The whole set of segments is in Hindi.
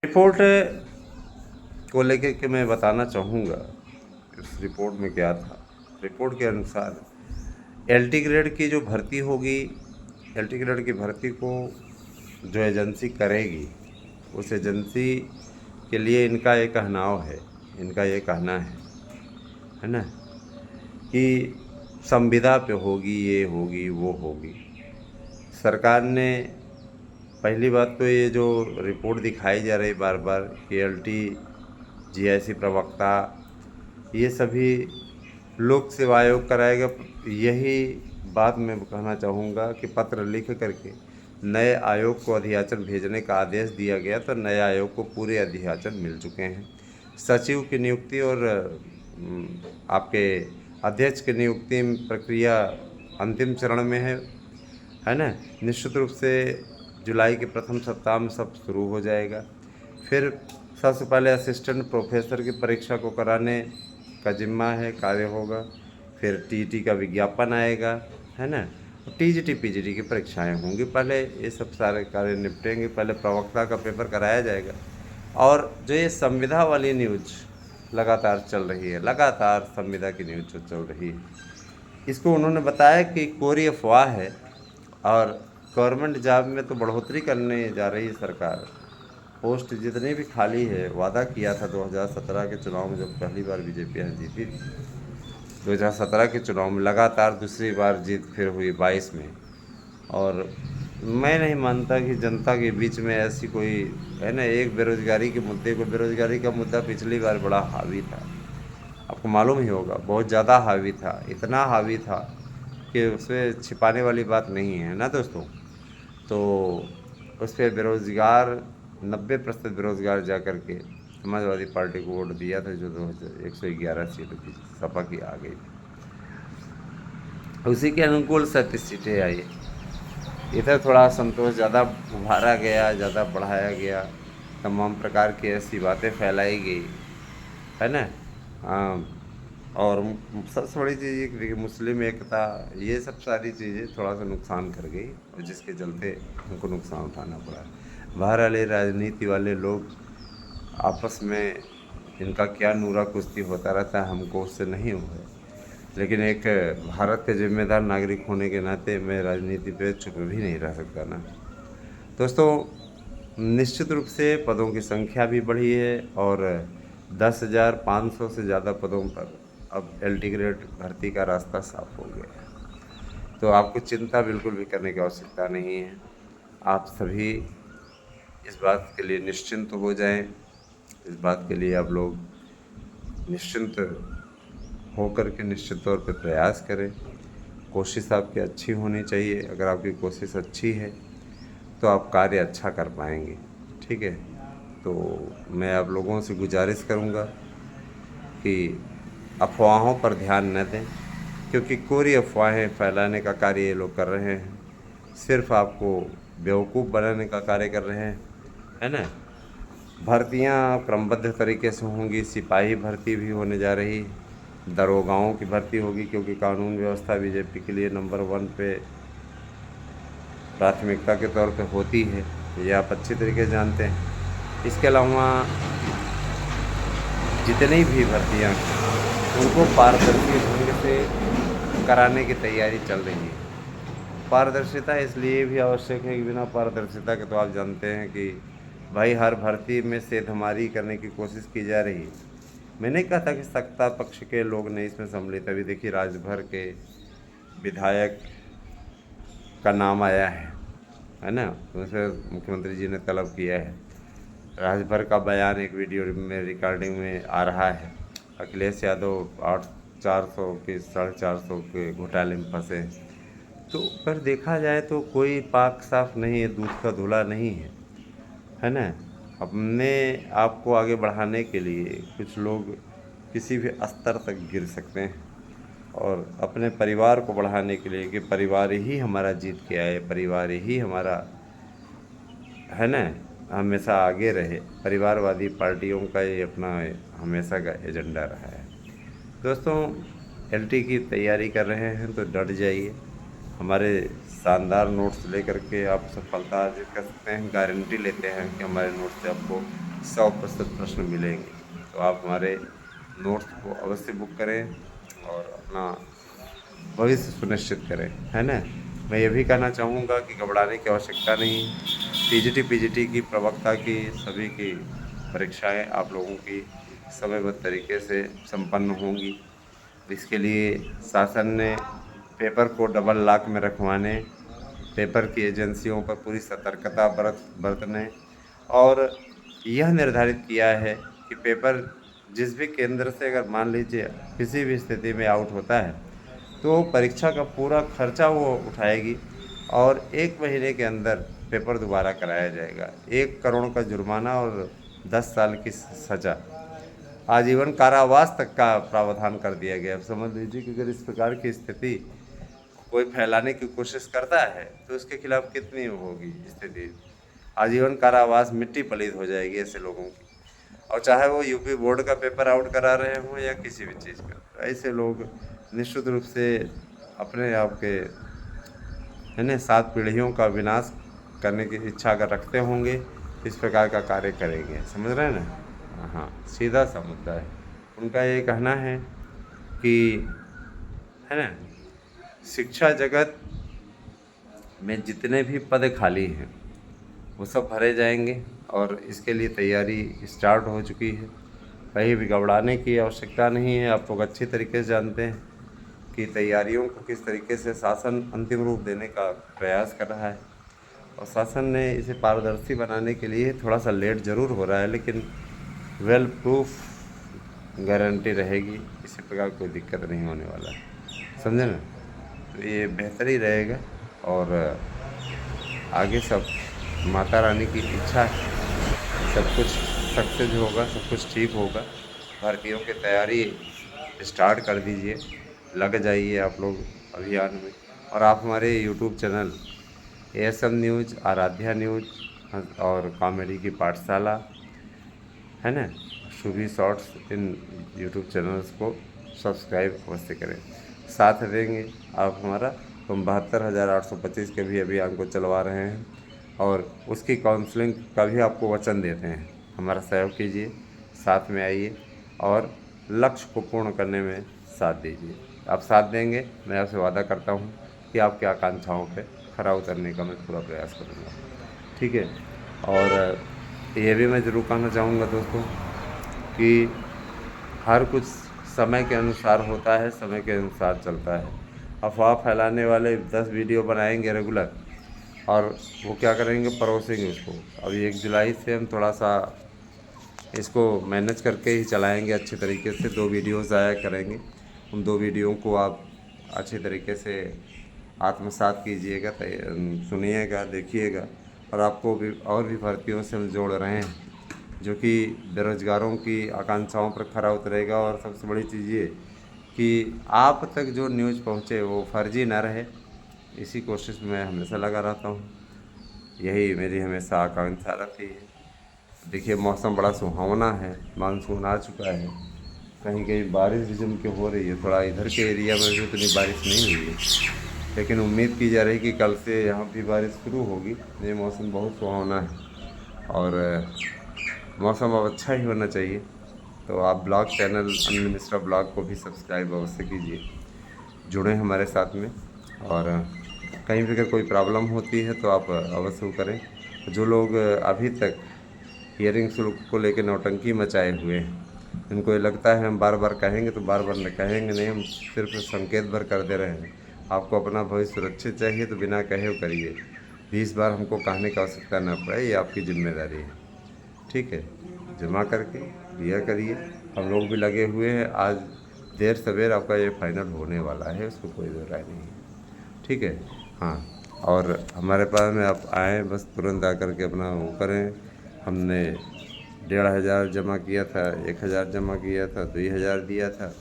रिपोर्ट को लेकर के मैं बताना चाहूँगा, इस रिपोर्ट में क्या था। रिपोर्ट के अनुसार एलटी ग्रेड की जो भर्ती होगी, एलटी ग्रेड की भर्ती को जो एजेंसी करेगी, उस एजेंसी के लिए इनका ये कहनाव है, इनका ये कहना है ना, कि संविदा पे होगी, ये होगी, वो होगी। सरकार ने पहली बात तो ये जो रिपोर्ट दिखाई जा रही बार बार कि एलटी, जीआईसी प्रवक्ता, ये सभी लोक सेवा आयोग कराएगा। यही बात मैं कहना चाहूँगा कि पत्र लिख करके नए आयोग को अध्याचन भेजने का आदेश दिया गया, तो नए आयोग को पूरे अध्याचन मिल चुके हैं। सचिव की नियुक्ति और आपके अध्यक्ष की नियुक्ति प्रक्रिया अंतिम चरण में है ना। निश्चित रूप से जुलाई के प्रथम सप्ताह में सब शुरू हो जाएगा। फिर सबसे पहले असिस्टेंट प्रोफेसर की परीक्षा को कराने का जिम्मा है, कार्य होगा। फिर टीटी का विज्ञापन आएगा, है ना। टीजीटी पीजीटी की परीक्षाएं होंगी। पहले ये सब सारे कार्य निपटेंगे, पहले प्रवक्ता का पेपर कराया जाएगा। और जो ये संविदा वाली न्यूज लगातार चल रही है, लगातार संविदा की न्यूज जो चल रही है, इसको उन्होंने बताया कि कोरी अफवाह है और गवर्नमेंट जॉब में तो बढ़ोतरी करने जा रही है सरकार। पोस्ट जितनी भी खाली है, वादा किया था 2017 के चुनाव में, जब पहली बार बीजेपी यहाँ जीती थी। 2017 के चुनाव में लगातार दूसरी बार जीत फिर हुई 22 में। और मैं नहीं मानता कि जनता के बीच में ऐसी कोई है ना, एक बेरोजगारी के मुद्दे को, बेरोजगारी का मुद्दा पिछली बार बड़ा हावी था, आपको मालूम ही होगा, बहुत ज़्यादा हावी था, इतना हावी था कि उसमें छिपाने वाली बात नहीं है ना दोस्तों। तो उस पर बेरोज़गार 90% बेरोज़गार जा कर के समाजवादी पार्टी को वोट दिया था, जो 111 सीट थी सपा की आ गई थी। उसी के अनुकूल 37 सीटें आई। इधर थोड़ा संतोष ज़्यादा उभारा गया, ज़्यादा बढ़ाया गया, तमाम प्रकार की ऐसी बातें फैलाई गई, है ना। और सबसे बड़ी चीज़ ये कि मुस्लिम एकता, ये सब सारी चीज़ें थोड़ा सा नुकसान कर गई, और जिसके चलते उनको नुकसान उठाना पड़ा। बाहर वाले राजनीति वाले लोग आपस में इनका क्या नूरा कुश्ती होता रहता है, हमको उससे नहीं हुआ है। लेकिन एक भारत के जिम्मेदार नागरिक होने के नाते मैं राजनीति पे चुप भी नहीं रह सकता ना दोस्तों। निश्चित रूप से पदों की संख्या भी बढ़ी है, और 10,500 से ज़्यादा पदों पर अब एलटी ग्रेड भर्ती का रास्ता साफ हो गया है। तो आपको चिंता बिल्कुल भी करने की आवश्यकता नहीं है। आप सभी इस बात के लिए निश्चिंत हो जाएं, इस बात के लिए आप लोग निश्चिंत होकर के निश्चित तौर पे प्रयास करें। कोशिश आपकी अच्छी होनी चाहिए। अगर आपकी कोशिश अच्छी है तो आप कार्य अच्छा कर पाएंगे, ठीक है। तो मैं आप लोगों से गुजारिश करूंगा कि अफवाहों पर ध्यान न दें, क्योंकि कोरी अफवाहें फैलाने का कार्य ये लोग कर रहे हैं, सिर्फ आपको बेवकूफ़ बनाने का कार्य कर रहे हैं, है ना। भर्तियां क्रमबद्ध तरीके से होंगी। सिपाही भर्ती भी होने जा रही, दरोगाओं की भर्ती होगी, क्योंकि कानून व्यवस्था बीजेपी के लिए नंबर 1 पे प्राथमिकता के तौर पे होती है, ये आप अच्छी तरीके से जानते हैं। इसके अलावा जितनी भी भर्तियां उनको पारदर्शी ढंग से कराने की तैयारी चल रही है। पारदर्शिता इसलिए भी आवश्यक है कि बिना पारदर्शिता के तो आप जानते हैं कि भाई हर भर्ती में सेधमारी करने की कोशिश की जा रही है। मैंने कहा था कि सत्ता पक्ष के लोग नहीं इसमें सम्मिलित। अभी देखिए राजभर के विधायक का नाम आया है ना, उनसे मुख्यमंत्री जी ने तलब किया है। राजभर का बयान एक वीडियो में रिकॉर्डिंग में आ रहा है। अखिलेश यादव 400 के 450 के घोटाले में फंसे। तो पर देखा जाए तो कोई पाक साफ नहीं है, दूध का धुला नहीं है ना। अपने आप को आगे बढ़ाने के लिए कुछ लोग किसी भी स्तर तक गिर सकते हैं, और अपने परिवार को बढ़ाने के लिए कि परिवार ही हमारा जीत के आए, परिवार ही हमारा है ना, हमेशा आगे रहे। परिवारवादी पार्टियों का ये अपना हमेशा का एजेंडा रहा है। दोस्तों, एलटी की तैयारी कर रहे हैं तो डट जाइए। हमारे शानदार नोट्स लेकर के आप सफलता अर्जित कर सकते हैं। गारंटी लेते हैं कि हमारे नोट्स से आपको 100% प्रश्न मिलेंगे। तो आप हमारे नोट्स को अवश्य बुक करें और अपना भविष्य सुनिश्चित करें, है ना। मैं ये भी कहना चाहूँगा कि घबराने की आवश्यकता नहीं है। पीजीटी की प्रवक्ता की सभी की परीक्षाएं आप लोगों की समयबद्ध तरीके से संपन्न होंगी। इसके लिए शासन ने पेपर को डबल लॉक में रखवाने, पेपर की एजेंसियों पर पूरी सतर्कता बरतने और यह निर्धारित किया है कि पेपर जिस भी केंद्र से अगर मान लीजिए किसी भी स्थिति में आउट होता है तो परीक्षा का पूरा खर्चा वो उठाएगी और 1 महीने के अंदर पेपर दोबारा कराया जाएगा। 1 करोड़ का जुर्माना और 10 साल की सज़ा, आजीवन कारावास तक का प्रावधान कर दिया गया। अब समझ लीजिए कि अगर इस प्रकार की स्थिति कोई फैलाने की कोशिश करता है तो उसके खिलाफ कितनी होगी स्थिति। आजीवन कारावास, मिट्टी पलीद हो जाएगी ऐसे लोगों की। और चाहे वो यूपी बोर्ड का पेपर आउट करा रहे हों या किसी भी चीज़ का, तो ऐसे लोग निश्चित रूप से अपने आप के है ना 7 पीढ़ियों का विनाश करने की इच्छा अगर रखते होंगे इस प्रकार का कार्य करेंगे। समझ रहे हैं ना। हाँ, सीधा सा मुद्दा है। उनका ये कहना है कि है ना शिक्षा जगत में जितने भी पद खाली हैं वो सब भरे जाएंगे और इसके लिए तैयारी स्टार्ट हो चुकी है। कहीं भी घबराने की आवश्यकता नहीं है। आप लोग अच्छी तरीके से जानते हैं कि तैयारियों को किस तरीके से शासन अंतिम रूप देने का प्रयास कर रहा है और शासन ने इसे पारदर्शी बनाने के लिए थोड़ा सा लेट ज़रूर हो रहा है, लेकिन वेल प्रूफ गारंटी रहेगी, किसी प्रकार कोई दिक्कत नहीं होने वाला है। समझे ना। तो ये बेहतर ही रहेगा और आगे सब माता रानी की इच्छा है, सब कुछ सक्सेस होगा, सब कुछ ठीक होगा। भर्तियों की तैयारी स्टार्ट कर दीजिए, लग जाइए आप लोग अभियान में। और आप हमारे YouTube channel ASM news, Aaradhya news और कॉमेडी की पाठशाला है ना, शुभी शॉर्ट्स, इन यूट्यूब चैनल्स को सब्सक्राइब अवश्य करें। साथ देंगे आप हमारा। तो हम 72,825 के भी अभियान को चलवा रहे हैं और उसकी काउंसलिंग का भी आपको वचन देते हैं। हमारा सहयोग कीजिए, साथ में आइए और लक्ष्य को पूर्ण करने में साथ दीजिए। आप साथ देंगे, मैं आपसे वादा करता हूँ कि आपकी आकांक्षाओं पे खरा उतरने का मैं पूरा प्रयास करूँगा। ठीक है। और ये भी मैं ज़रूर कहना चाहूँगा दोस्तों कि हर कुछ समय के अनुसार होता है, समय के अनुसार चलता है। अफवाह फैलाने वाले 10 वीडियो बनाएंगे रेगुलर और वो क्या करेंगे, परोसेंगे उसको। अभी 1 जुलाई से हम थोड़ा सा इसको मैनेज करके ही चलाएंगे अच्छे तरीके से। 2 वीडियोज़ आया करेंगे, उन 2 वीडियो को आप अच्छे तरीके से आत्मसात कीजिएगा, सुनिएगा, देखिएगा। और आपको भी और भी भर्तियों से हम जोड़ रहे हैं जो कि बेरोज़गारों की आकांक्षाओं पर खरा उतरेगा। और सबसे बड़ी चीज़ ये कि आप तक जो न्यूज़ पहुँचे वो फर्जी ना रहे, इसी कोशिश में हमेशा लगा रहता हूँ। यही मेरी हमेशा आकांक्षा रहती है। देखिए मौसम बड़ा सुहावना है, मानसून आ चुका है, कहीं कहीं बारिश भी जम के हो रही है। थोड़ा इधर के एरिया में भी उतनी बारिश नहीं हुई है, लेकिन उम्मीद की जा रही है कि कल से यहाँ भी बारिश शुरू होगी। ये मौसम बहुत सुहावना है और मौसम अब अच्छा ही होना चाहिए। तो आप blog channel Anil Mishra blog को भी सब्सक्राइब अवश्य कीजिए, जुड़ें हमारे साथ में। और कहीं भी अगर कोई प्रॉब्लम होती है तो आप अवश्य करें। जो लोग अभी तक हियरिंग शुल्क को लेकर नौटंकी मचाए हुए हैं, उनको ये लगता है हम बार बार कहेंगे तो बार बार न कहेंगे नहीं, हम सिर्फ संकेत भर कर दे रहे हैं। आपको अपना भविष्य सुरक्षित चाहिए तो बिना कहे करिए, 20 बार हमको कहने की आवश्यकता न पड़े, ये आपकी जिम्मेदारी है। ठीक है, जमा करके दिया करिए। हम लोग भी लगे हुए हैं, आज देर सवेर आपका ये फाइनल होने वाला है, उसको कोई दो राय नहीं है। ठीक है। हाँ, और हमारे पास में आप आएँ, बस तुरंत आकर के अपना वो करें। हमने 1,500 जमा किया था, 1,000 जमा किया था, 2,000 दिया था।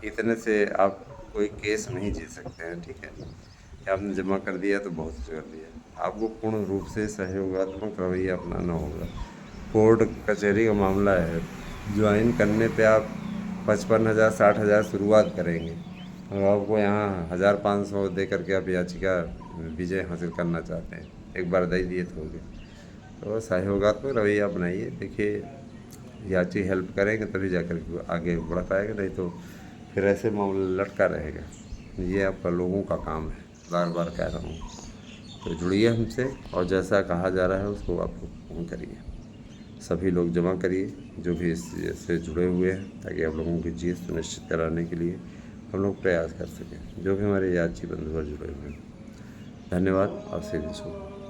इतने से आप कोई केस नहीं जीत सकते हैं। ठीक है, आपने जमा कर दिया तो बहुत कुछ कर दिया। आपको पूर्ण रूप से सहयोगात्मक रवैया अपनाना होगा। कोर्ट कचहरी का मामला है, ज्वाइन करने पे आप 55,000 60,000 शुरुआत करेंगे और आपको यहाँ 1,500 दे करके आप याचिका विजय हासिल करना चाहते हैं। एक बार दे दिए तो हो गए। तो सहयोगात्मक रवैया बनाइए। देखिए याची हेल्प करेंगे तभी जाकर के आगे बढ़ पाएगा, नहीं तो फिर ऐसे मामला लटका रहेगा। ये आपका लोगों का काम है, बार बार कह रहा हूँ। तो जुड़िए हमसे और जैसा कहा जा रहा है उसको आप पूर्ण करिए। सभी लोग जमा करिए जो भी इस से जुड़े हुए हैं, ताकि आप लोगों की जीत सुनिश्चित कराने के लिए हम लोग प्रयास कर सकें, जो भी हमारे याची बंधु जुड़े हुए हैं। धन्यवाद। और सीधी